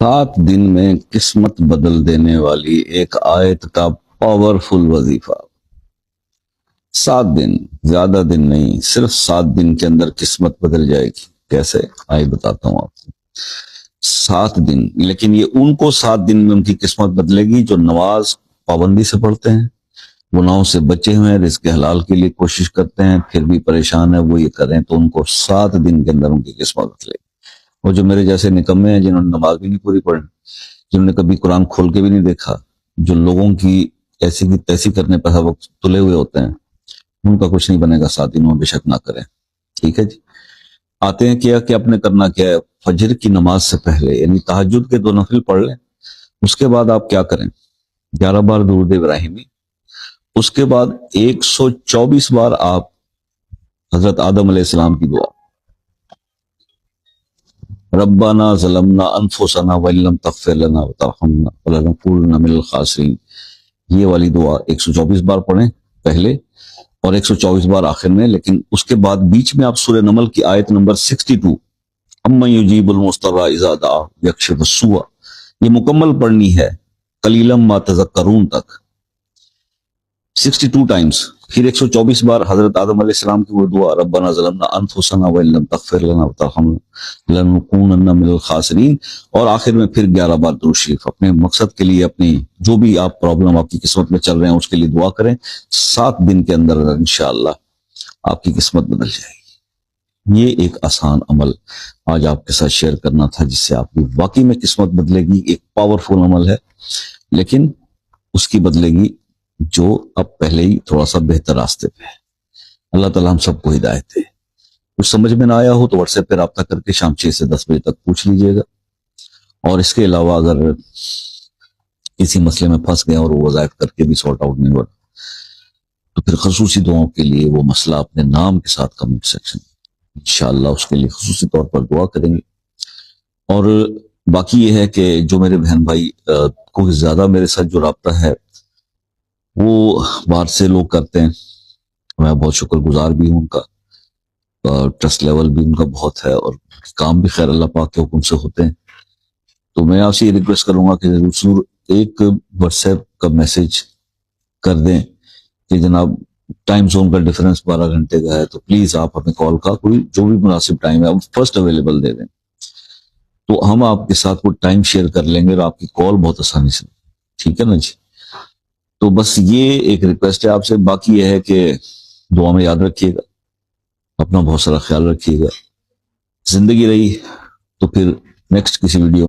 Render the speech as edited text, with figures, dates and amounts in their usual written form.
7 دن میں قسمت بدل دینے والی ایک آیت کا پاورفل وظیفہ۔ 7 دن، زیادہ دن نہیں، صرف 7 دن کے اندر قسمت بدل جائے گی۔ کیسے؟ آئے بتاتا ہوں آپ کو۔ 7 دن، لیکن یہ ان کو 7 دن میں ان کی قسمت بدلے گی جو نماز پابندی سے پڑھتے ہیں، گناہوں سے بچے ہوئے ہیں، رزق حلال کے لیے کوشش کرتے ہیں، پھر بھی پریشان ہے، وہ یہ کریں تو ان کو 7 دن کے اندر ان کی قسمت بدلے گی۔ اور جو میرے جیسے نکمے ہیں، جنہوں نے نماز بھی نہیں پوری پڑھی، جنہوں نے کبھی قرآن کھول کے بھی نہیں دیکھا، جو لوگوں کی ایسی کی تیسی کرنے پر ہر وقت تلے ہوئے ہوتے ہیں، ان کا کچھ نہیں بنے گا 7 دنوں میں، بے شک نہ کریں۔ ٹھیک ہے جی۔ آتے ہیں کیا کہ آپ نے کرنا کیا ہے؟ فجر کی نماز سے پہلے یعنی تہجد کے 2 نفل پڑھ لیں۔ اس کے بعد آپ کیا کریں؟ 11 بار درود ابراہیمی، اس کے بعد 124 بار آپ حضرت آدم علیہ السلام کی دعا، ربنا ظلمنا انفسنا وان لم تغفر لنا وترحمنا ولنکونن من الخاسرین، یہ والی دعا 124 بار پڑھیں پہلے اور 124 بار آخر میں۔ لیکن اس کے بعد بیچ میں آپ سورہ نمل کی آیت نمبر 62 امن یجیب المضطر اذا دعا یکشف السوء، یہ مکمل پڑھنی ہے قلیلا ما تذکرون تک 62 ٹائمز۔ پھر 124 بار حضرت آدم علیہ السلام کی وہ دعا، ربنا ظلمنا انفسنا وان لم تغفر لنا وترحمنا لنکونن من الخاسرین، اور آخر میں پھر 11 بار درود شریف۔ اپنے مقصد کے لیے، اپنی جو بھی آپ پرابلم آپ کی قسمت میں چل رہے ہیں اس کے لیے دعا کریں۔ 7 دن کے اندر انشاءاللہ آپ کی قسمت بدل جائے گی۔ یہ ایک آسان عمل آج آپ کے ساتھ شیئر کرنا تھا، جس سے آپ کی واقعی میں قسمت بدلے گی۔ ایک پاورفل عمل ہے، لیکن اس کی بدلے گی جو اب پہلے ہی تھوڑا سا بہتر راستے پہ ہے۔ اللہ تعالیٰ ہم سب کو ہدایت دے۔ کچھ سمجھ میں نہ آیا ہو تو واٹس ایپ پہ رابطہ کر کے شام 6 سے 10 بجے تک پوچھ لیجئے گا، اور اس کے علاوہ اگر کسی مسئلے میں پھنس گئے اور وہ وظائف کر کے بھی سارٹ آؤٹ نہیں ہوا تو پھر خصوصی دعاؤں کے لیے وہ مسئلہ اپنے نام کے ساتھ کمنٹ سیکشن انشاءاللہ اس کے لیے خصوصی طور پر دعا کریں گے۔ اور باقی یہ ہے کہ جو میرے بہن بھائی کو زیادہ میرے ساتھ جو رابطہ ہے وہ باہر سے لوگ کرتے ہیں، میں بہت شکر گزار بھی ہوں ان کا، ٹرسٹ لیول بھی ان کا بہت ہے، اور کام بھی خیر اللہ پاک کے حکم سے ہوتے ہیں۔ تو میں آپ سے یہ ریکویسٹ کروں گا کہ ضرور ایک واٹس ایپ کا میسج کر دیں کہ جناب ٹائم زون کا ڈیفرنس 12 گھنٹے کا ہے، تو پلیز آپ ہمیں کال کا کوئی جو بھی مناسب ٹائم ہے فرسٹ اویلیبل دے دیں، تو ہم آپ کے ساتھ کوئی ٹائم شیئر کر لیں گے اور آپ کی کال بہت آسانی سے۔ ٹھیک ہے نا جی؟ تو بس یہ ایک ریکویسٹ ہے آپ سے۔ باقی یہ ہے کہ دعا میں یاد رکھیے گا، اپنا بہت سارا خیال رکھیے گا۔ زندگی رہی تو پھر نیکسٹ کسی ویڈیو